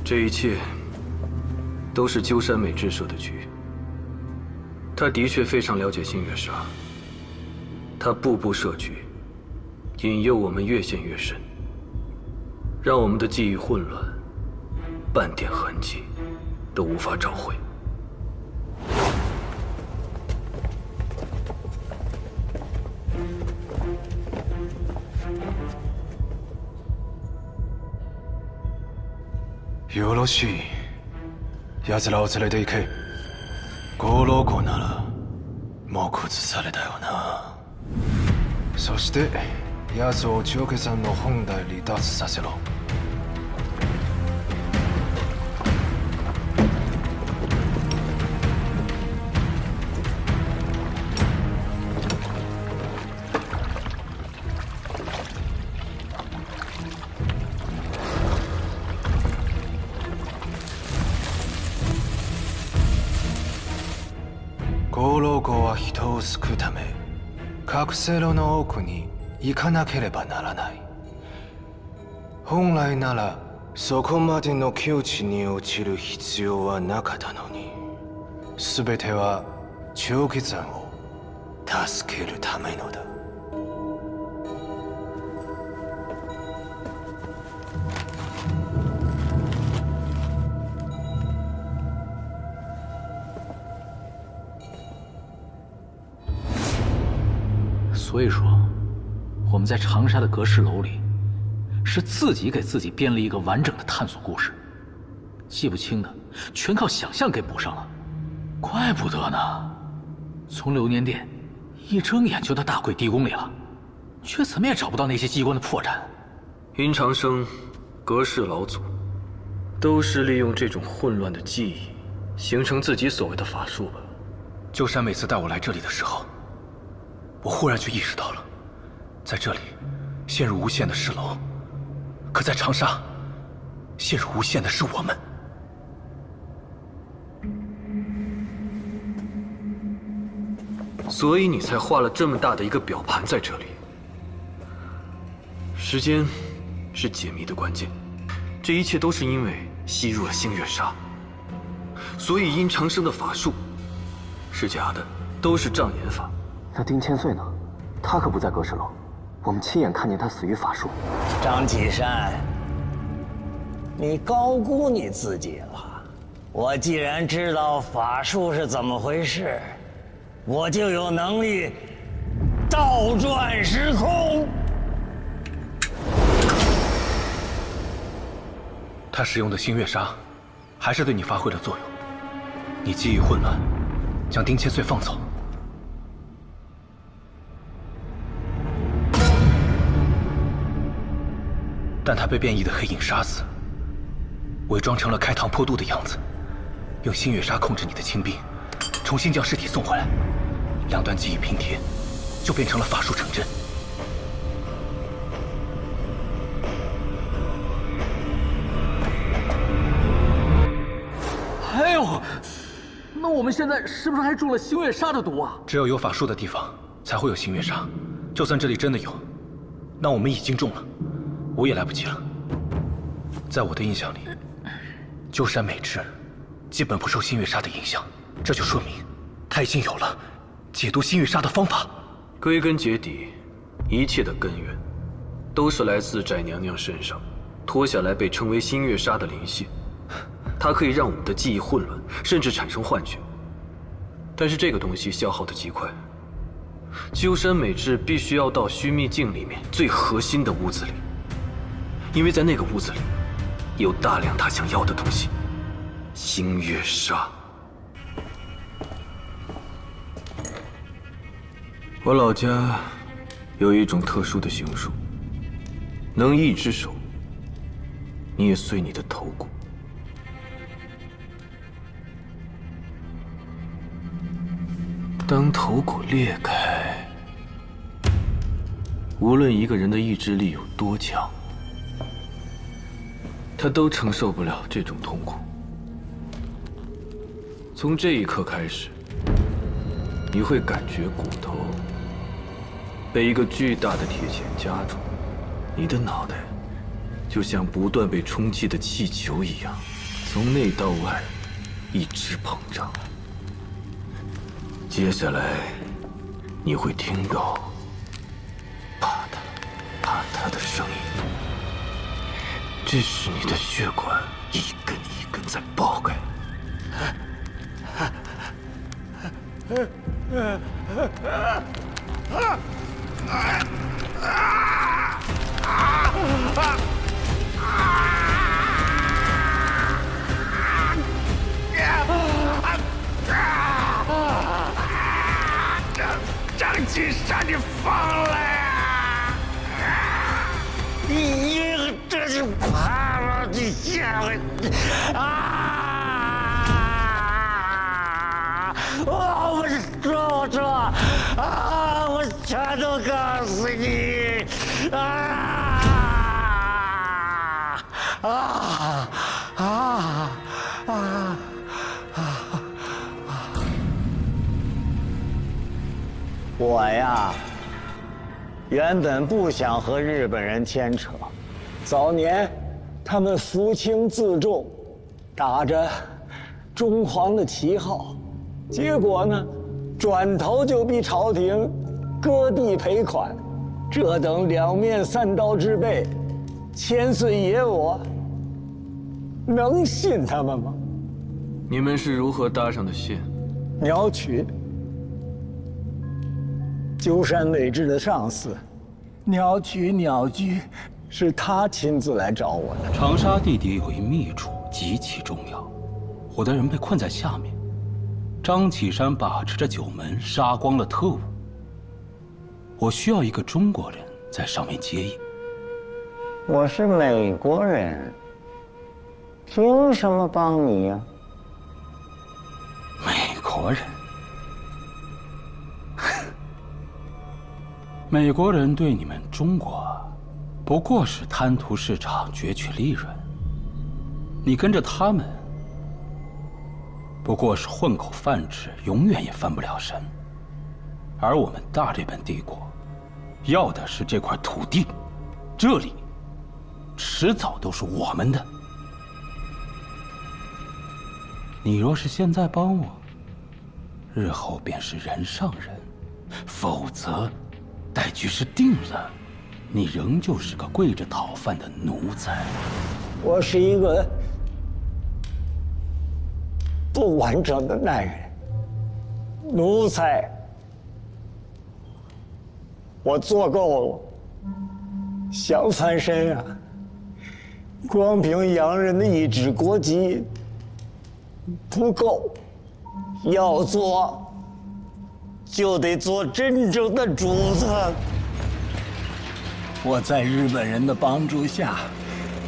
这一切都是鸠山美智设的局。他的确非常了解星月杀，他步步设局，引诱我们越陷越深，让我们的记忆混乱，半点痕迹都无法找回。よろしい。奴らを連れて行け。五郎湖ならもう崩されたよな。そして奴を千代家さんの本題離脱させろ。五郎湖は人を救うため覚醒炉の奥に行かなければならない。本来ならそこまでの窮地に陥る必要はなかったのに、全ては長吉山を助けるためのだ。所以说，我们在长沙的阁室楼里，是自己给自己编了一个完整的探索故事，记不清的全靠想象给补上了。怪不得呢，从流年殿一睁眼就到大鬼地宫里了，却怎么也找不到那些机关的破绽。殷长生、阁室老祖，都是利用这种混乱的记忆，形成自己所谓的法术吧。鸠山每次带我来这里的时候，我忽然就意识到了，在这里陷入无限的是楼，可在长沙，陷入无限的是我们。所以你才画了这么大的一个表盘在这里。时间是解谜的关键，这一切都是因为吸入了星月杀，所以殷长生的法术是假的，都是障眼法。那丁千岁呢？他可不在阁室楼，我们亲眼看见他死于法术。张启山，你高估你自己了。我既然知道法术是怎么回事，我就有能力倒转时空。他使用的星月杀，还是对你发挥了作用。你记忆混乱，将丁千岁放走。但他被变异的黑影杀死，伪装成了开膛破肚的样子，用星月杀控制你的亲兵，重新将尸体送回来，两段记忆拼贴，就变成了法术成真。哎呦，那我们现在是不是还中了星月杀的毒啊？只有有法术的地方才会有星月杀，就算这里真的有，那我们已经中了。我也来不及了。在我的印象里，鸠山美智基本不受星月杀的影响，这就说明他已经有了解读星月杀的方法。归根结底，一切的根源都是来自翟娘娘身上脱下来被称为星月杀的灵线，它可以让我们的记忆混乱，甚至产生幻觉。但是这个东西消耗的极快，鸠山美智必须要到须弥境里面最核心的屋子里。因为在那个屋子里，有大量他想要的东西，星月杀。我老家有一种特殊的刑术，能一只手捏碎你的头骨。当头骨裂开，无论一个人的意志力有多强，他都承受不了这种痛苦。从这一刻开始，你会感觉骨头被一个巨大的铁钳夹住，你的脑袋就像不断被充气的气球一样，从内到外一直膨胀。接下来，你会听到啪嗒啪嗒的声音，这是你的血管一根一根在爆开。张金山，你疯了呀！你这就爬了，你下来啊！我说啊！我全都告诉你我呀，原本不想和日本人牵扯。早年，他们扶清自重，打着中皇的旗号，结果呢，转头就逼朝廷割地赔款。这等两面三刀之辈，千岁爷我能信他们吗？你们是如何搭上的线？鸟取。鸠山美智的上司，鸟取鸟居，是他亲自来找我的。长沙地底有一秘处极其重要，我的人被困在下面。张启山把持着九门，杀光了特务。我需要一个中国人在上面接应。我是美国人，凭什么帮你呀？美国人。美国人对你们中国，不过是贪图市场、攫取利润。你跟着他们，不过是混口饭吃，永远也翻不了身。而我们大日本帝国，要的是这块土地，这里，迟早都是我们的。你若是现在帮我，日后便是人上人；否则，待局势定了，你仍旧是个跪着讨饭的奴才。我是一个不完整的男人，奴才，我做够了。想翻身啊，光凭洋人的一纸国籍不够，要做就得做真正的主子。我在日本人的帮助下，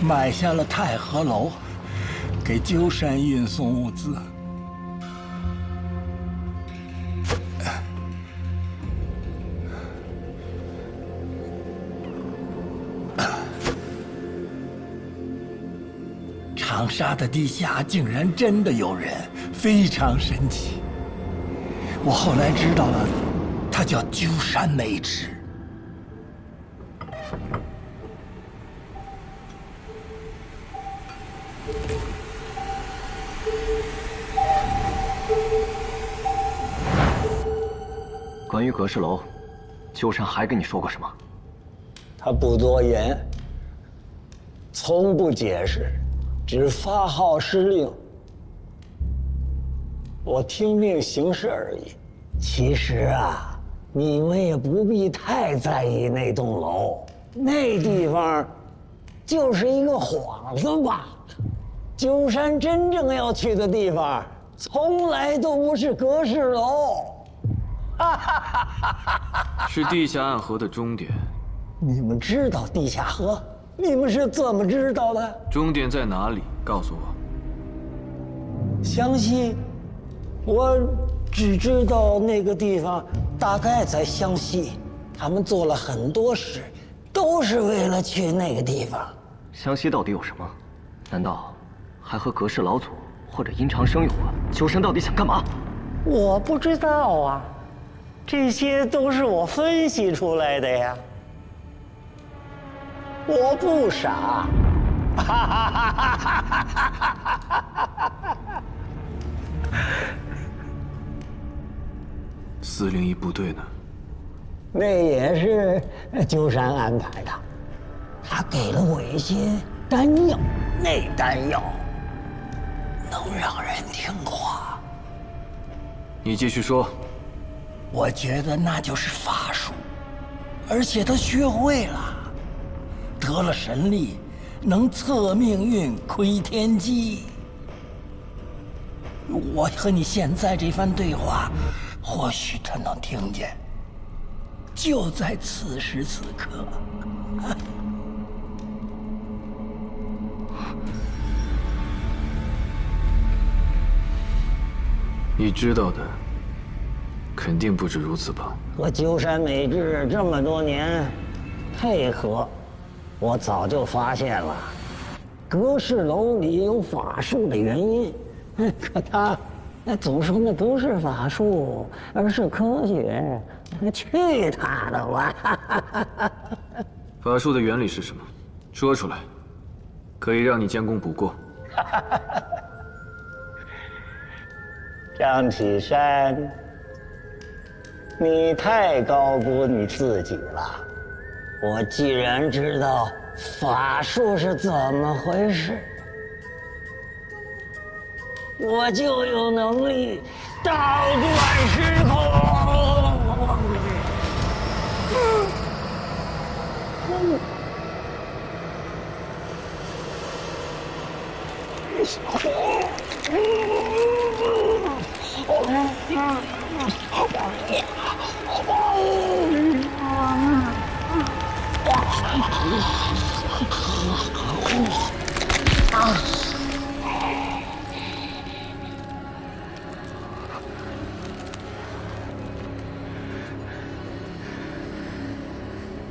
买下了太和楼，给鸠山运送物资。长沙的地下竟然真的有人，非常神奇。我后来知道了，他叫鸠山美智。关于阁氏楼，鸠山还跟你说过什么？他不多言，从不解释，只发号施令。我听命行事而已。其实啊，你们也不必太在意那栋楼，那地方就是一个幌子罢了。鸠山真正要去的地方，从来都不是阁氏楼。是地下暗河的终点。你们知道地下河？你们是怎么知道的？终点在哪里？告诉我。湘西，我只知道那个地方大概在湘西。他们做了很多事，都是为了去那个地方。湘西到底有什么？难道还和阁氏老祖或者殷长生有关？鸠山到底想干嘛？我不知道啊，这些都是我分析出来的呀。我不傻， 401部队呢？那也是鸠山安排的，他给了我一些丹药，那丹药能让人听话。你继续说。我觉得那就是法术，而且他学会了，得了神力，能测命运、窥天机。我和你现在这番对话，或许他能听见。就在此时此刻。你知道的，肯定不止如此吧？和鸠山美智这么多年配合，我早就发现了，阁氏楼里有法术的原因。可他总说那不是法术，而是科学。去他的吧！法术的原理是什么？说出来，可以让你将功补过。张启山，你太高估你自己了。我既然知道法术是怎么回事，我就有能力倒转时空。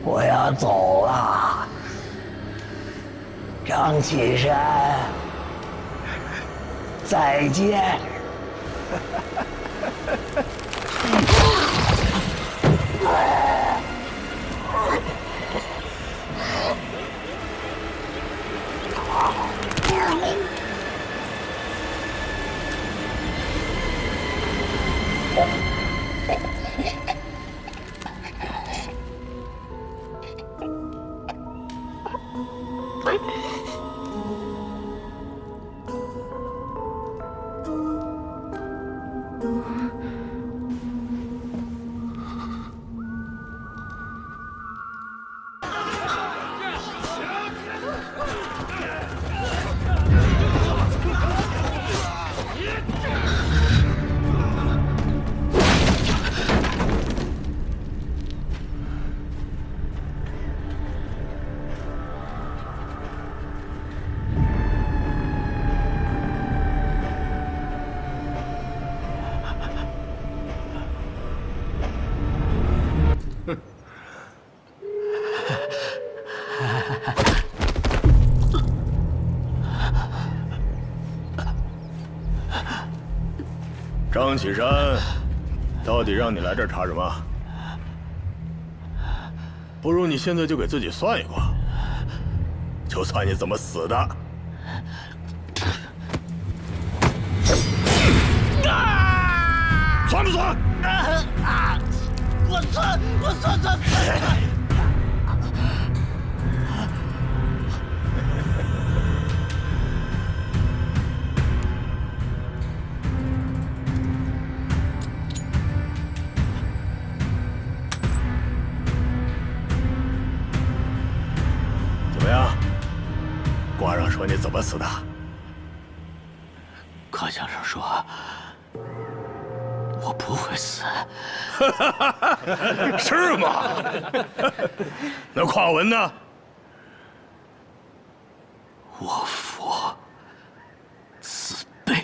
我要走了，张启山，再见。张启山，到底让你来这儿查什么？不如你现在就给自己算一卦，就算你怎么死的。算不算？我算。怎么样？卦上说你怎么死的？卦象上说，我不会死。是吗？那卦文呢？我佛慈悲。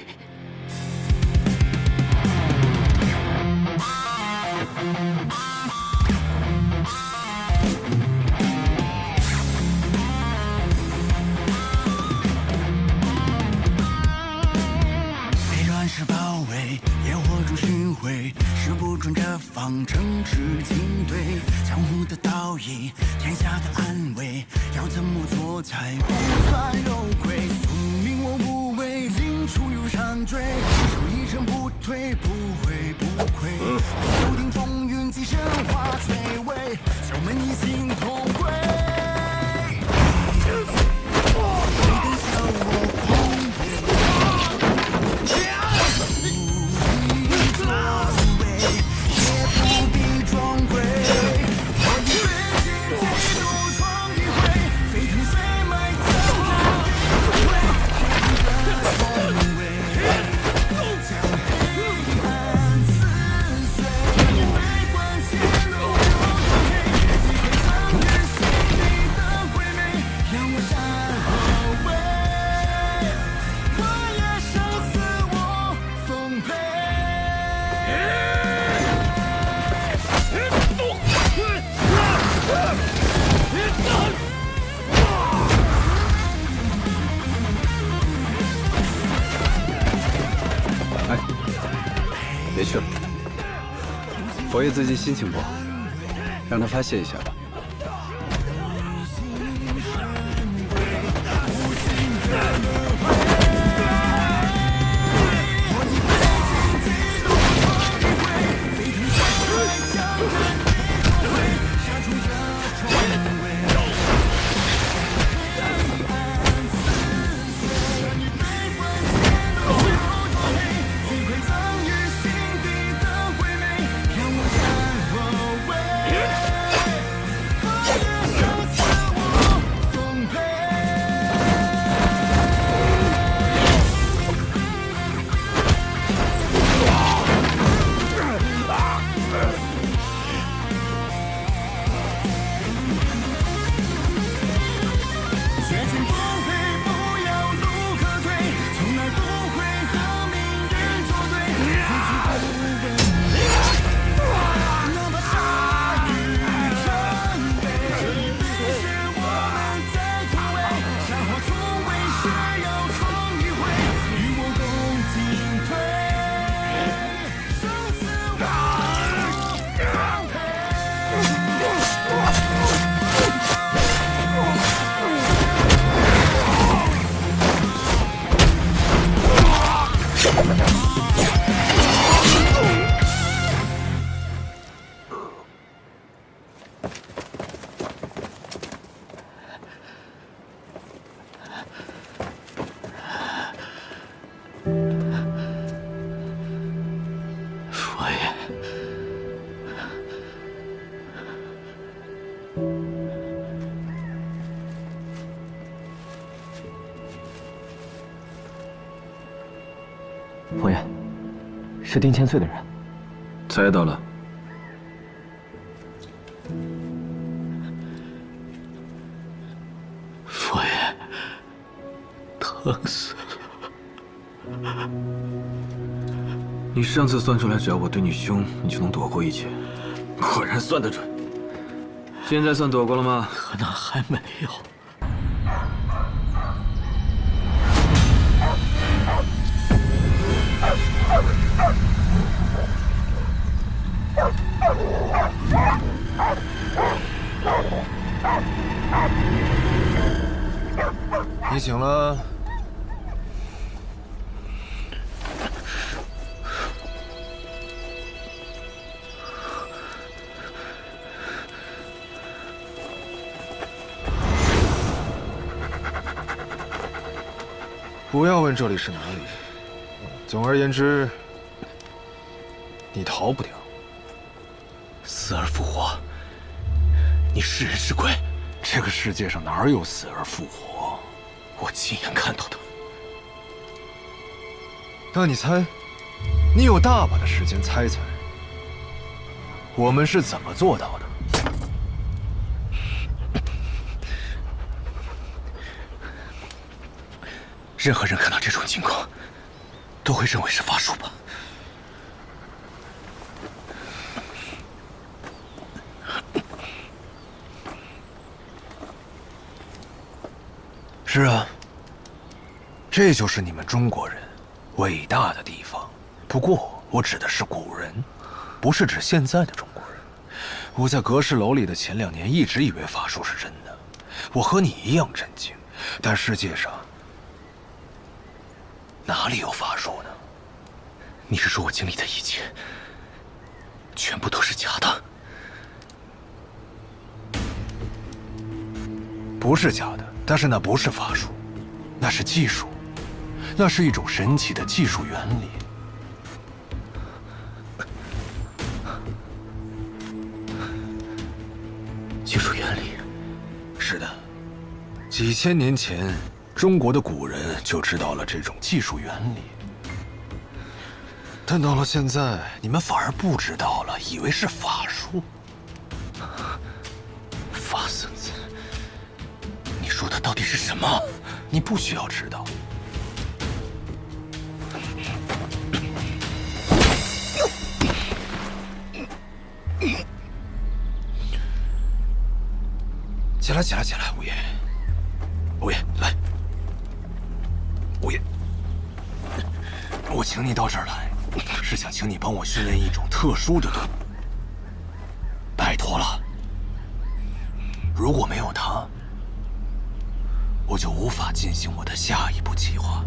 被乱世包围，野火中巡回，时不准这方程式进退，江湖的道交易，天下的安危要怎么做才不算有愧？宿命我无畏，临出又长追，手一程不退，不悔不愧。注定风云际神化摧毁，小门一心同归。别去了，佛爷最近心情不好，让他发泄一下吧。佛爷，佛爷，是丁千岁的人。猜到了。佛爷，疼死了。你上次算出来，只要我对你凶，你就能躲过一劫，果然算得准。现在算躲过了吗？可能还没有。你醒了。不要问这里是哪里。总而言之，你逃不掉。死而复活，你是人是鬼？这个世界上哪有死而复活？我亲眼看到的。那你猜，你有大把的时间猜猜，我们是怎么做到的？任何人看到这种情况，都会认为是法术吧？是啊，这就是你们中国人伟大的地方。不过，我指的是古人，不是指现在的中国人。我在阁氏楼里的前2年一直以为法术是真的，我和你一样震惊。但世界上哪里有法术呢？你是说我经历的一切，全部都是假的？不是假的，但是那不是法术，那是技术，那是一种神奇的技术原理。技术原理？是的，几千年前，中国的古人就知道了这种技术原理。但到了现在，你们反而不知道了，以为是法术。法孙子，你说的到底是什么？你不需要知道。起来，起来，起来，五爷，五爷，来，五爷，我请你到这儿来，是想请你帮我训练一种特殊的动物。拜托了，如果没有它，我就无法进行我的下一步计划。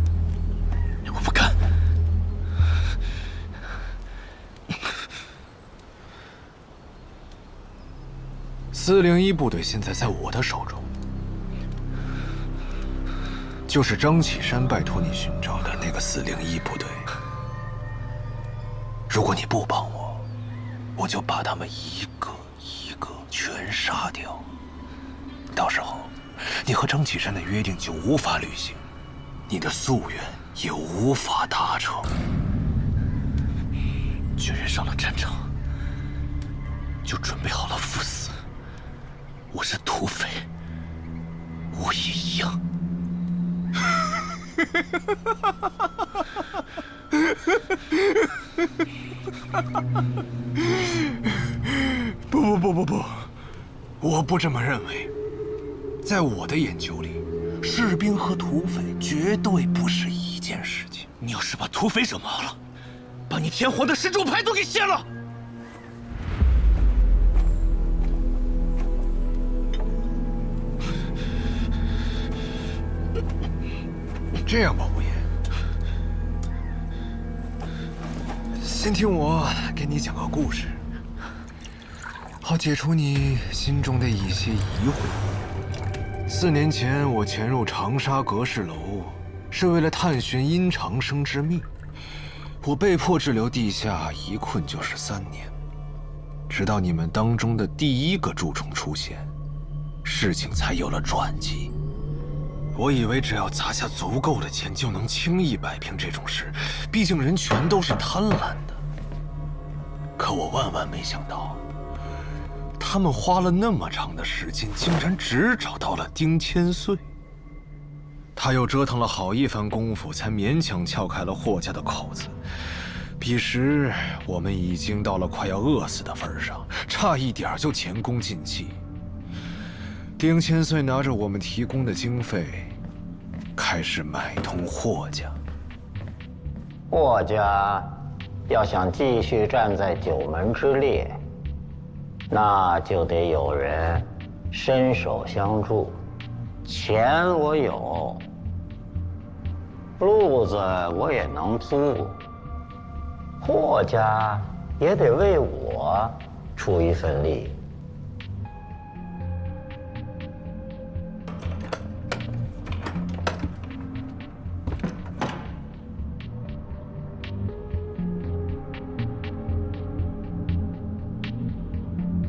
我不干。401部队现在在我的手中，就是张启山拜托你寻找的那个401部队。如果你不帮我，我就把他们一个一个全杀掉。到时候，你和张启山的约定就无法履行，你的夙愿也无法达成。军人上了战场，就准备好了赴死。我是土匪，我也一样。不，我不这么认为。在我的研究里，士兵和土匪绝对不是一件事情。你要是把土匪惹毛了，把你天皇的神主牌都给卸了！这样吧，五爷，先听我给你讲个故事，好解除你心中的一些疑惑。4年前，我潜入长沙阁氏楼，是为了探寻殷长生之秘。我被迫滞留地下，一困就是3年，直到你们当中的第1个蛀虫出现，事情才有了转机。我以为只要砸下足够的钱，就能轻易摆平这种事，毕竟人全都是贪婪的。可我万万没想到，他们花了那么长的时间，竟然只找到了丁千岁。他又折腾了好一番功夫，才勉强撬开了霍家的口子。彼时我们已经到了快要饿死的份上，差一点就前功尽弃。丁千岁拿着我们提供的经费，开始买通霍家。霍家要想继续站在9门之列，那就得有人伸手相助。钱我有，路子我也能租，霍家也得为我出一份力。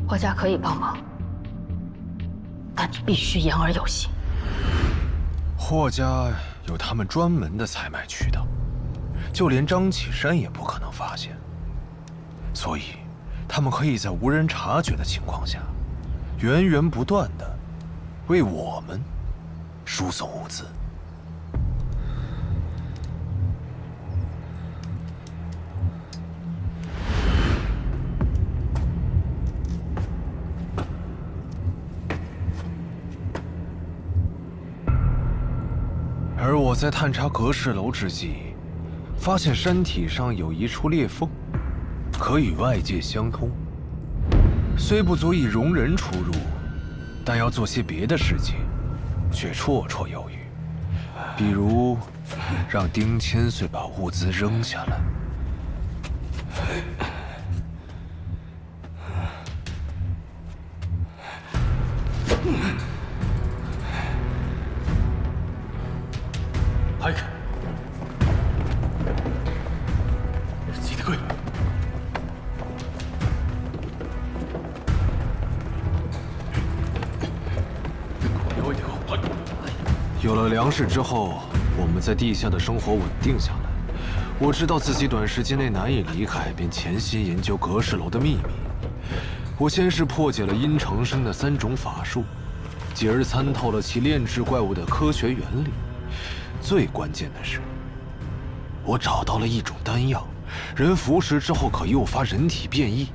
霍家可以帮忙，但你必须言而有信。霍家有他们专门的采买渠道，就连张启山也不可能发现，所以他们可以在无人察觉的情况下，源源不断的为我们输送物资。而我在探查阁氏楼之际，发现山体上有一处裂缝，可与外界相通。虽不足以容人出入，但要做些别的事情，却绰绰有余。比如，让丁千岁把物资扔下来。早くついてこい。有了粮食之后，我们在地下的生活稳定下来。我知道自己短时间内难以离开，便潜心研究阁氏楼的秘密。我先是破解了阴长生的3种法术，继而参透了其炼制怪物的科学原理。最关键的是，我找到了一种丹药，人服食之后可诱发人体变异。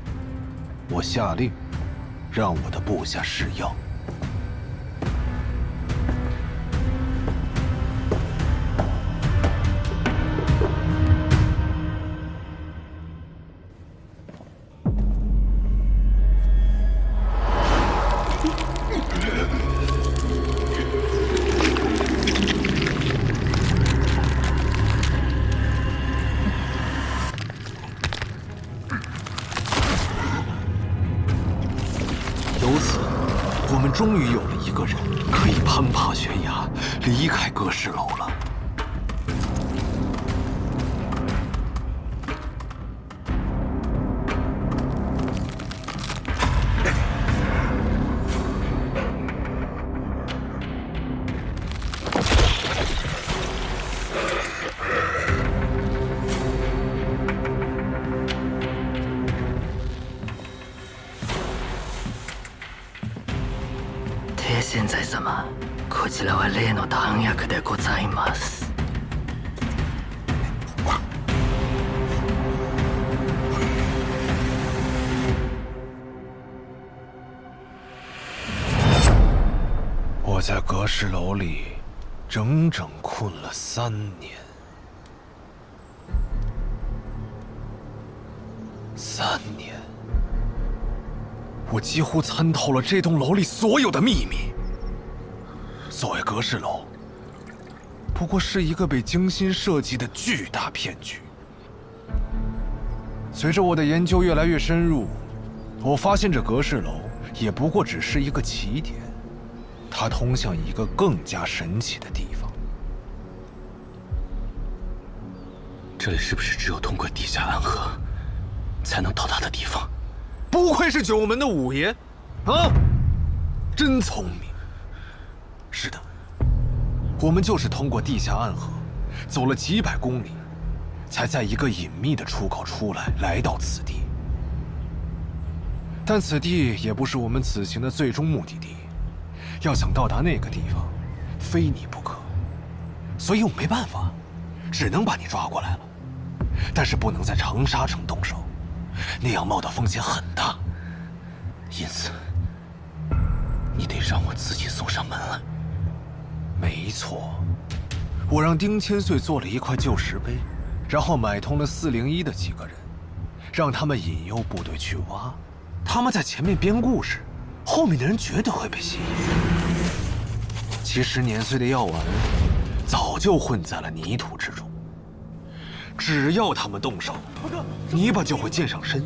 我下令，让我的部下试药。终于有了一个人可以攀爬悬崖，离开阁氏楼了。天才様、こちらは例の弾薬でございます。我在阁氏楼里整整困了3年，3年，我几乎参透了这栋楼里所有的秘密。所谓阁氏楼，不过是一个被精心设计的巨大骗局。随着我的研究越来越深入，我发现这阁氏楼也不过只是一个起点，它通向一个更加神奇的地方。这里是不是只有通过地下暗河才能到达的地方？不愧是九门的五爷，啊，真聪明。是的，我们就是通过地下暗河，走了几百公里，才在一个隐秘的出口出来，来到此地。但此地也不是我们此行的最终目的地，要想到达那个地方，非你不可。所以我没办法，只能把你抓过来了。但是不能在长沙城动手，那样冒的风险很大。因此，你得让我自己送上门来。没错，我让丁千岁做了一块旧石碑，然后买通了401的几个人，让他们引诱部队去挖。他们在前面编故事，后面的人绝对会被吸引。其实年岁的药丸早就混在了泥土之中，只要他们动手，泥巴就会溅上身，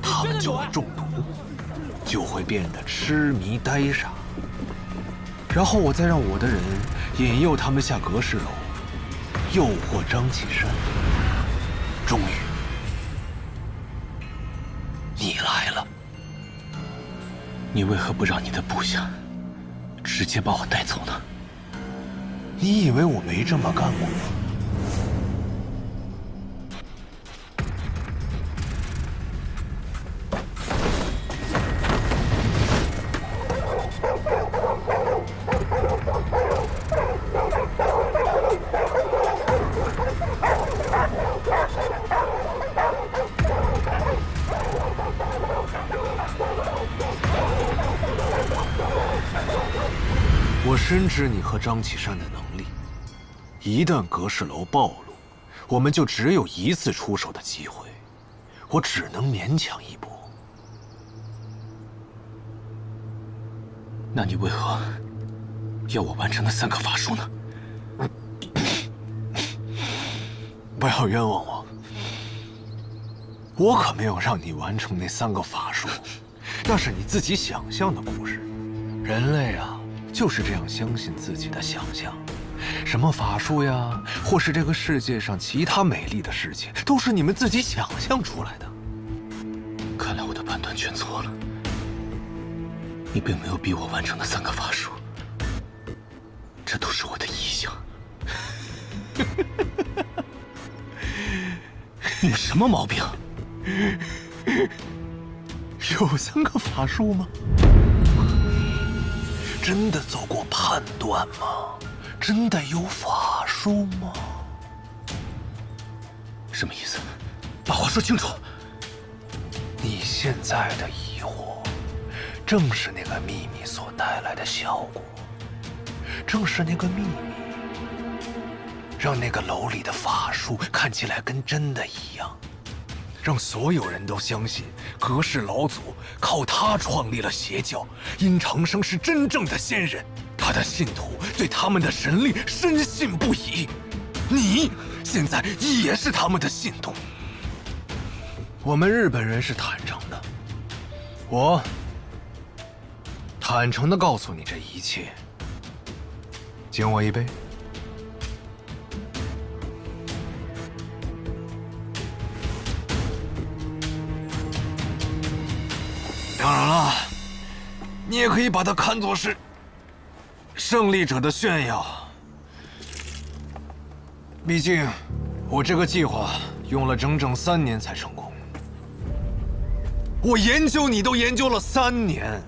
他们就会中毒，就会变得痴迷呆傻。然后我再让我的人引诱他们下阁氏楼，诱惑张启山。终于，你来了。你为何不让你的部下直接把我带走呢？你以为我没这么干过吗？我深知你和张启山的能力，一旦阁氏楼暴露，我们就只有一次出手的机会，我只能勉强一搏。那你为何要我完成那3个法术呢？不要冤枉我，我可没有让你完成那3个法术，那是你自己想象的故事。人类啊，就是这样相信自己的想象。什么法术呀，或是这个世界上其他美丽的事情，都是你们自己想象出来的。看来我的判断全错了。你并没有逼我完成那3个法术，这都是我的臆想。你们什么毛病？有3个法术吗？真的做过判断吗？真的有法术吗？什么意思？把话说清楚。你现在的疑惑，正是那个秘密所带来的效果。正是那个秘密，让那个楼里的法术看起来跟真的一样，让所有人都相信格氏老祖靠他创立了邪教，殷长生是真正的仙人，他的信徒对他们的神力深信不疑。你现在也是他们的信徒。我们日本人是坦诚的，我坦诚地告诉你这一切。敬我一杯。当然了，你也可以把它看作是胜利者的炫耀。毕竟，我这个计划用了整整3年才成功。我研究你都研究了3年，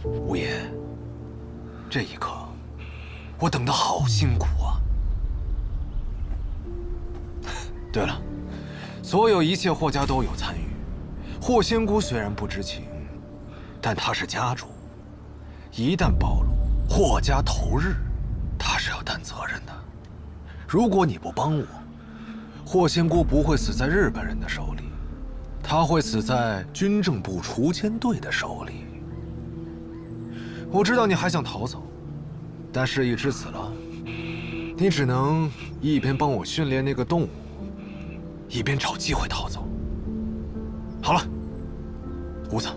无言。这一刻，我等得好辛苦啊！对了，所有一切霍家都有参与。霍仙姑虽然不知情，但她是家主，一旦暴露，霍家投日，她是要担责任的。如果你不帮我，霍仙姑不会死在日本人的手里，她会死在军政部除奸队的手里。我知道你还想逃走，但事已至此了，你只能一边帮我训练那个动物，一边找机会逃走。好了，胡子，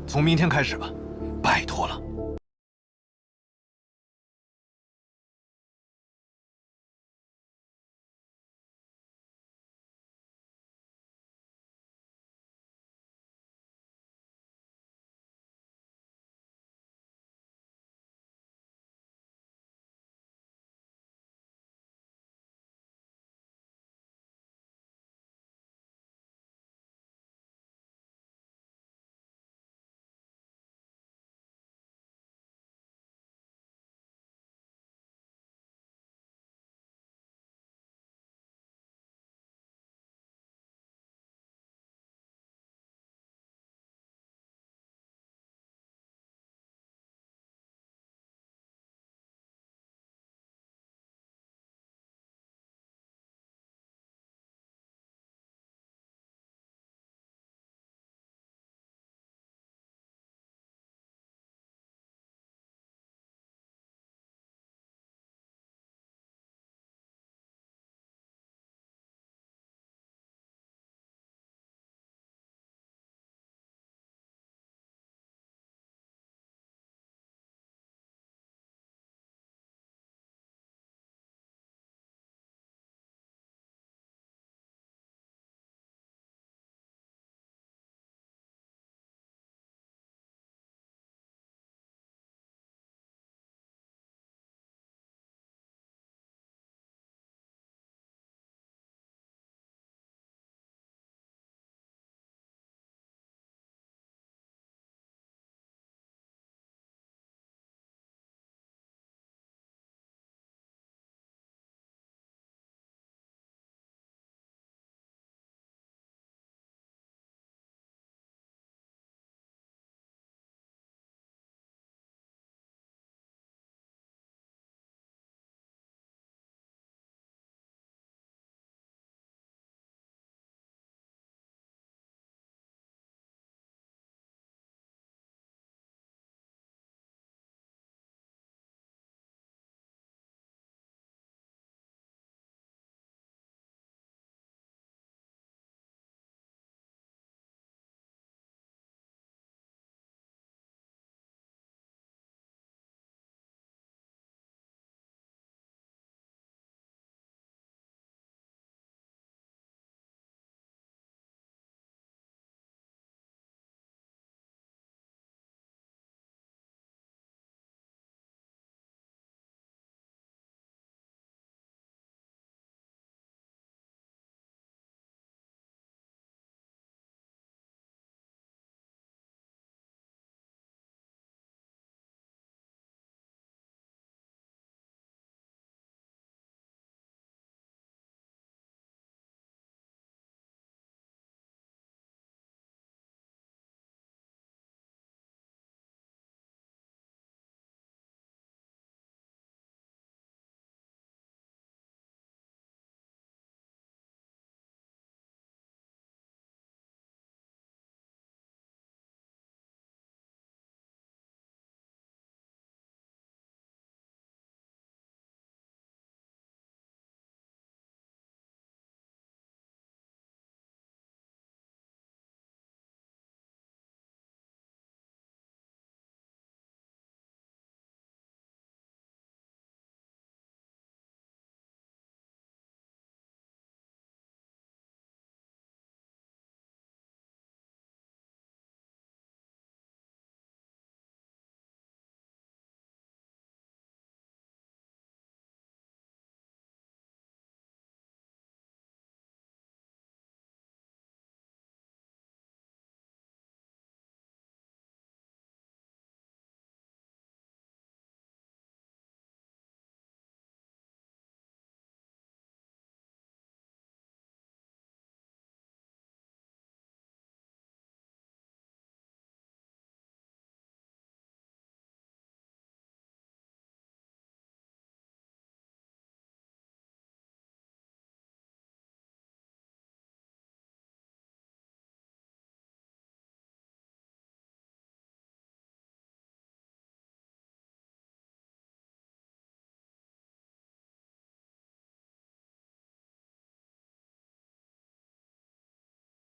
从明天开始吧，拜托了。